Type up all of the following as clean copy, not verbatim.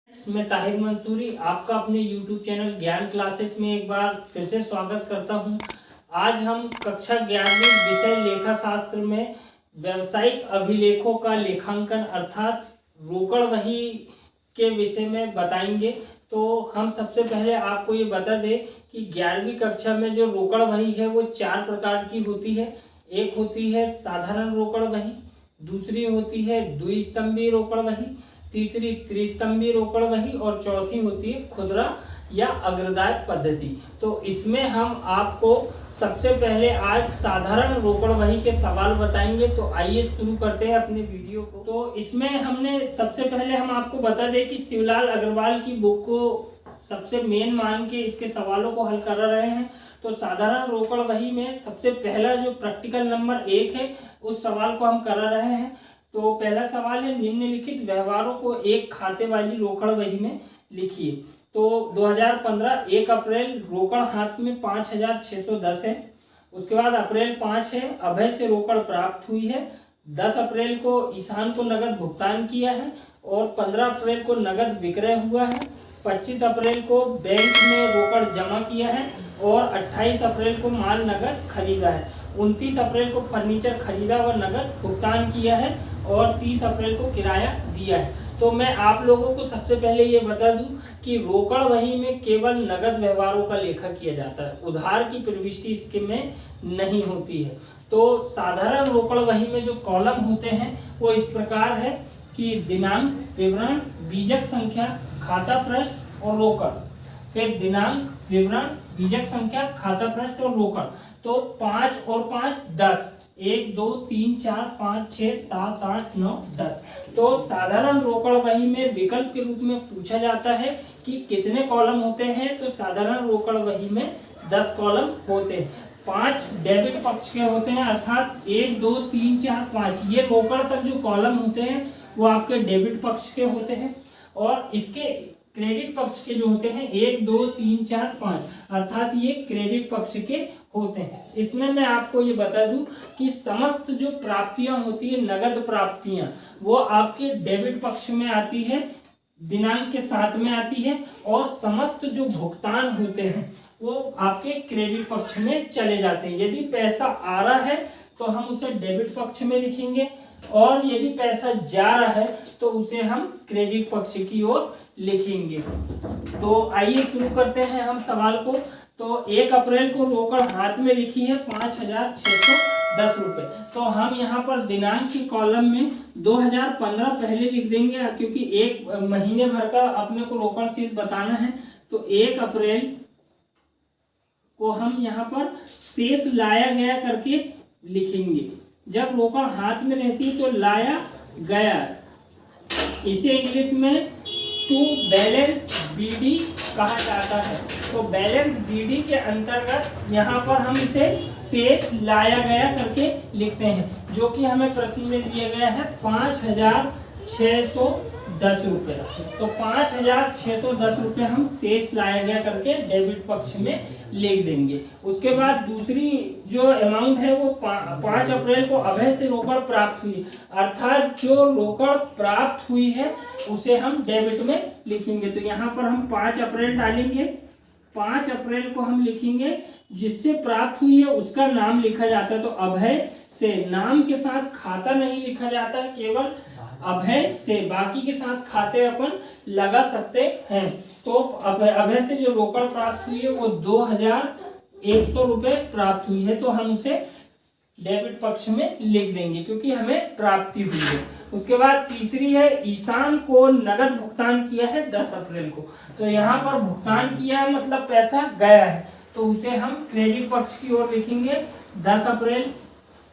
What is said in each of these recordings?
मैं ताहिर मंसूरी आपका अपने YouTube चैनल ज्ञान क्लासेस में एक बार फिर से स्वागत करता हूं। आज हम कक्षा 11वीं विषय लेखा शास्त्र में व्यावसायिक अभिलेखों का लेखांकन अर्थात रोकड़ वही के विषय में बताएंगे। तो हम सबसे पहले आपको ये बता दें कि 11वीं कक्षा में जो रोकड़ वही है वो 4 प्रकार की होती है। एक होती है साधारण रोकड़ वही, दूसरी होती है द्विस्तंभी रोकड़ वही, तीसरी त्रिस्तंभी रोकड़ वही और चौथी होती है खुदरा या अग्रदाय पद्धति। तो इसमें हम आपको सबसे पहले आज साधारण रोकड़ वही के सवाल बताएंगे। तो आइए शुरू करते हैं अपने वीडियो को। तो इसमें हमने सबसे पहले हम आपको बता दें कि शिवलाल अग्रवाल की बुक को सबसे मेन मान के इसके सवालों को हल कर रहे हैं। तो साधारण रोकड़ वही में सबसे पहला जो प्रैक्टिकल नंबर 1 है उस सवाल को हम कर रहे हैं। तो पहला सवाल है, निम्नलिखित व्यवहारों को एक खाते वाली रोकड़ वही में लिखिए। तो 2015 1 अप्रैल रोकड़ हाथ में 5610 है। उसके बाद अप्रैल 5 है, अभय से रोकड़ प्राप्त हुई है। 10 अप्रैल को ईशान को नगद भुगतान किया है और 15 अप्रैल को नगद विक्रय हुआ है। 25 अप्रैल को बैंक में रोकड़ जमा किया है और 28 अप्रैल को माल नगद खरीदा है। 29 अप्रैल को फर्नीचर खरीदा व नगद भुगतान किया है और 30 अप्रैल को किराया दिया है। तो मैं आप लोगों को सबसे पहले ये बता दूं कि रोकड़ वही में केवल नगद व्यवहारों का लेखा किया जाता है, उधार की प्रविष्टि इसके में नहीं होती है। तो साधारण रोकड़ वही में जो कॉलम होते हैं वो इस प्रकार है कि दिनांक, विवरण, बीजक संख्या, खाता पृष्ठ और रोकड़। फिर दिनांक, विवरण, बीजक संख्या, खाता पृष्ठ और रोकड़। तो 5 और 5 10, 1 2 3 4 5 6 7 8 9 10। तो साधारण रोकड़ वही में विकल्प के रूप में पूछा जाता है कि कितने कॉलम होते हैं। तो साधारण रोकड़ वही में 10 कॉलम होते हैं। 5 डेबिट पक्ष के होते हैं अर्थात 1 2 3 4 5 ये रोकड़ तक जो कॉलम होते हैं वो आपके डेबिट पक्ष के होते हैं। और इसके क्रेडिट पक्ष के जो होते हैं 1 2 3 4 5 अर्थात ये क्रेडिट पक्ष के होते हैं। इसमें मैं आपको ये बता दूं कि समस्त जो प्राप्तियां होती है, नगद प्राप्तियां, वो आपके डेबिट पक्ष में आती है, दिनांक के साथ में आती है। और समस्त जो भुगतान होते हैं वो आपके क्रेडिट पक्ष में चले जाते हैं। यदि पैसा आ रहा है तो हम उसे डेबिट पक्ष में लिखेंगे और यदि पैसा जा रहा है तो उसे हम क्रेडिट पक्ष की ओर लिखेंगे। तो आइए शुरू करते हैं हम सवाल को। तो 1 अप्रैल को रोकड़ हाथ में लिखी है 5610 रुपए। तो हम यहाँ पर दिनांक की कॉलम में 2015 पहले लिख देंगे क्योंकि एक महीने भर का अपने को रोकड़ शेष बताना है। तो 1 अप्रैल को हम यहाँ पर शेष लाया गया करके लिखेंगे। जब रोकड़ हाथ में रहती है तो लाया गया, इसे इंग्लिश में टू बैलेंस बीडी कहा जाता है। तो बैलेंस बीडी के अंतर्गत यहाँ पर हम इसे शेष लाया गया करके लिखते हैं, जो कि हमें प्रश्न में दिया गया है 5610 रुपये। तो 5610 रुपये हम शेष लाया गया करके डेबिट पक्ष में लिख देंगे। उसके बाद दूसरी जो अमाउंट है वो 5 अप्रैल को अभय से रोकड़ प्राप्त हुई, अर्थात जो रोकड़ प्राप्त हुई है उसे हम डेबिट में लिखेंगे। तो यहाँ पर हम 5 अप्रैल डालेंगे। 5 अप्रैल को हम लिखेंगे, जिससे प्राप्त हुई है उसका नाम लिखा जाता है। तो अभय से, नाम के साथ खाता नहीं लिखा जाता है, केवल अभय से, बाकी के साथ खाते अपन लगा सकते हैं। तो अभय से जो रोकड़ प्राप्त हुई है वो 2100 रुपये प्राप्त हुई है। तो हम उसे डेबिट पक्ष में लिख देंगे क्योंकि हमें प्राप्ति हुई है। उसके बाद तीसरी है, ईशान को नगद भुगतान किया है 10 अप्रैल को। तो यहाँ पर भुगतान किया है मतलब पैसा गया है, तो उसे हम क्रेडिट पक्ष की ओर लिखेंगे 10 अप्रैल।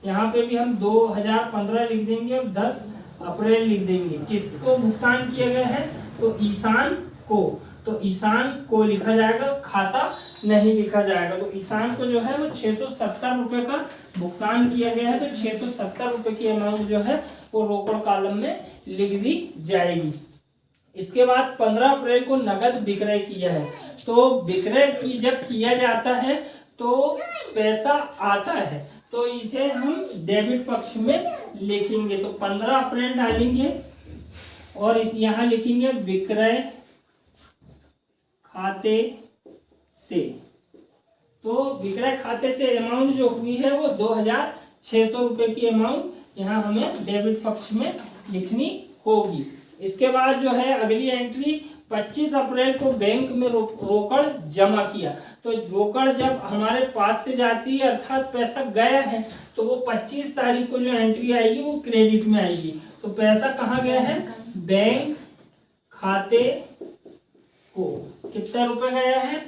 यहाँ पे भी हम 2015 लिख देंगे और 10 अप्रैल लिख देंगे। किसको भुगतान किया गया है? तो ईशान को। तो ईशान को लिखा जाएगा, खाता नहीं लिखा जाएगा। तो ईशान को जो है वो 670 रुपये का भुगतान किया गया है। तो 670 रुपये की अमाउंट जो है वो रोकड़ कॉलम में लिख दी जाएगी। इसके बाद 15 अप्रैल को नगद विक्रय किया है। तो विक्रय की जब किया जाता है तो पैसा आता है, तो इसे हम डेबिट पक्ष में लिखेंगे। तो 15 अप्रैल डालेंगे और इस यहाँ लिखेंगे विक्रय खाते से। तो विक्रय खाते से अमाउंट जो हुई है वो 2600 रुपये की अमाउंट यहाँ हमें डेबिट पक्ष में लिखनी होगी। इसके बाद जो है अगली एंट्री 25 अप्रैल को बैंक में रोकड़ जमा किया। तो रोकड़ जब हमारे पास से जाती है अर्थात पैसा गया है तो वो 25 तारीख को जो एंट्री आएगी वो क्रेडिट में आएगी। तो पैसा कहाँ गया है? बैंक खाते को कितना रुपए गया है?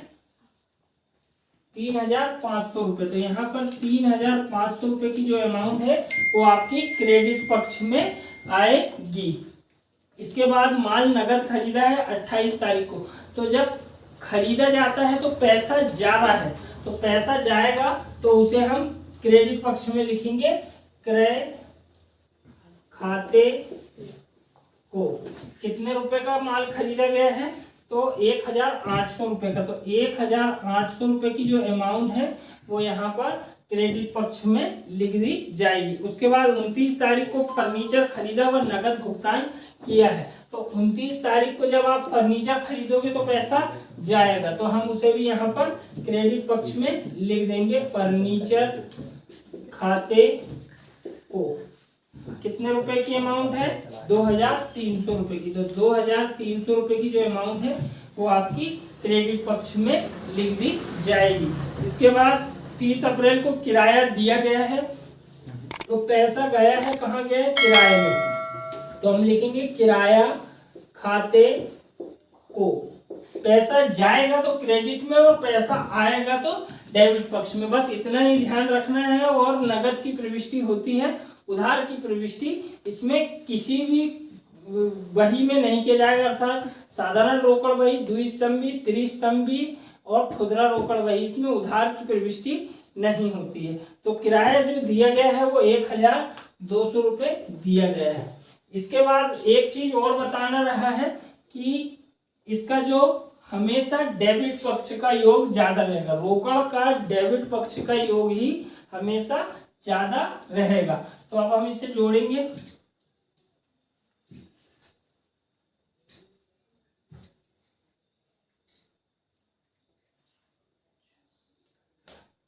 3500 रुपये। तो यहाँ पर 3500 रुपये की जो अमाउंट है वो आपकी क्रेडिट पक्ष में आएगी। इसके बाद माल नगद खरीदा है 28 तारीख को। तो जब खरीदा जाता है तो पैसा जा रहा है, तो पैसा जाएगा तो उसे हम क्रेडिट पक्ष में लिखेंगे क्रय खाते को। कितने रुपए का माल खरीदा गया है? तो 1800 रुपये का। तो 1800 रुपये की जो अमाउंट है वो यहाँ पर क्रेडिट पक्ष में लिख दी जाएगी। उसके बाद 29 तारीख को फर्नीचर खरीदा व नगद भुगतान किया है। तो 29 तारीख को जब आप फर्नीचर खरीदोगे तो पैसा जाएगा, तो हम उसे भी यहाँ पर क्रेडिट पक्ष में लिख देंगे फर्नीचर खाते को। कितने रुपए की अमाउंट है? 2300 रुपये की। तो 2300 रुपये की जो अमाउंट है वो आपकी क्रेडिट पक्ष में लिख दी जाएगी। इसके बाद 30 अप्रैल को किराया दिया गया है। तो पैसा गया है, कहाँ गया है? किराए में। तो हम लिखेंगे किराया खाते को। पैसा जाएगा तो क्रेडिट में और पैसा आएगा तो डेबिट पक्ष में। बस इतना ही ध्यान रखना है। और नगद की प्रविष्टि होती है, उधार की प्रविष्टि इसमें किसी भी वही में नहीं किया जाएगा। अर्थात साधारण रोकड़ वही, द्विस्तंभी, त्रिस्तंभी और खुदरा रोकड़ वही, इसमें उधार की प्रविष्टि नहीं होती है। तो किराया जो दिया गया है वो 1200 रुपये दिया गया है। इसके बाद एक चीज और बताना रहा है कि इसका जो हमेशा डेबिट पक्ष का योग ज्यादा रहेगा। रोकड़ का डेबिट पक्ष का योग ही हमेशा ज्यादा रहेगा। तो अब हम इसे जोड़ेंगे।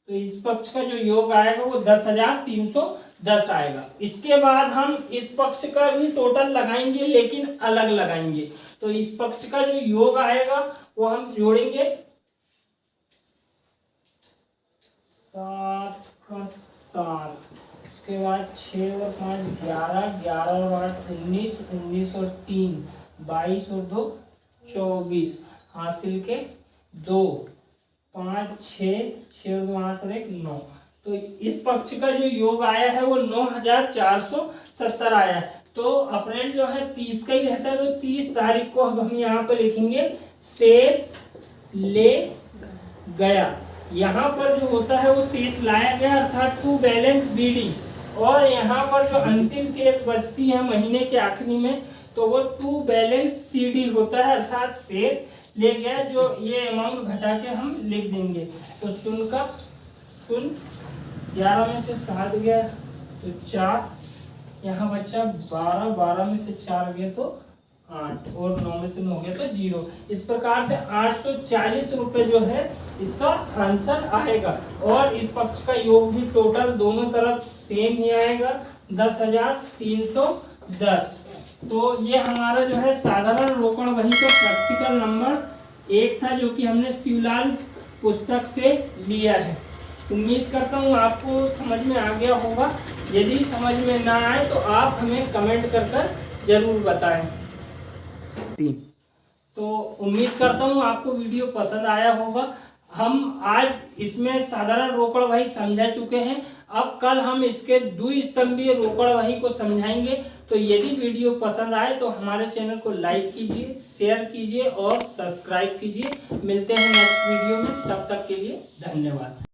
तो इस पक्ष का जो योग आएगा वो 10,310 आएगा। इसके बाद हम इस पक्ष का भी टोटल लगाएंगे लेकिन अलग लगाएंगे। तो इस पक्ष का जो योग आएगा वो हम जोड़ेंगे 60 का 60। उसके बाद 6 और 5 11, 11 और 8 19, 19 और 3 22 और 2 24, हासिल के 2 5 6, 6 और 2 8 और 1 9। तो इस पक्ष का जो योग आया है वो 9470 आया है। तो अप्रैल जो है 30 का ही रहता है। तो 30 तारीख को अब हम यहाँ पर लिखेंगे शेष ले गया। यहाँ पर जो होता है वो शेष लाया गया अर्थात टू बैलेंस बीडी। और यहाँ पर जो अंतिम शेष बचती है महीने के आखिरी में तो वो टू बैलेंस सीडी होता है अर्थात शेष ले गया। जो ये अमाउंट घटा के हम लिख देंगे। तो शून्य का शून्य, 11 में से 7 गया तो 4, यहाँ बचा 12, 12 में से 4 गया तो 8 और 9 में से 9 गया तो 0। इस प्रकार से 840 रुपये जो है इसका आंसर आएगा। और इस पक्ष का योग भी टोटल दोनों तरफ सेम ही आएगा 10,310। तो ये हमारा जो है साधारण रोकड़ वही का प्रैक्टिकल नंबर 1 था जो कि हमने शिवलाल पुस्तक से लिया है। उम्मीद करता हूँ आपको समझ में आ गया होगा। यदि समझ में ना आए तो आप हमें कमेंट कर जरूर बताएं। तो उम्मीद करता हूँ आपको वीडियो पसंद आया होगा। हम आज इसमें साधारण रोकड़ वही समझा चुके हैं। अब कल हम इसके द्विस्तंभीय रोकड़ वही को समझाएंगे। तो यदि वीडियो पसंद आए तो हमारे चैनल को लाइक कीजिए, शेयर कीजिए और सब्सक्राइब कीजिए। मिलते हैं नेक्स्ट वीडियो में, तब तक के लिए धन्यवाद।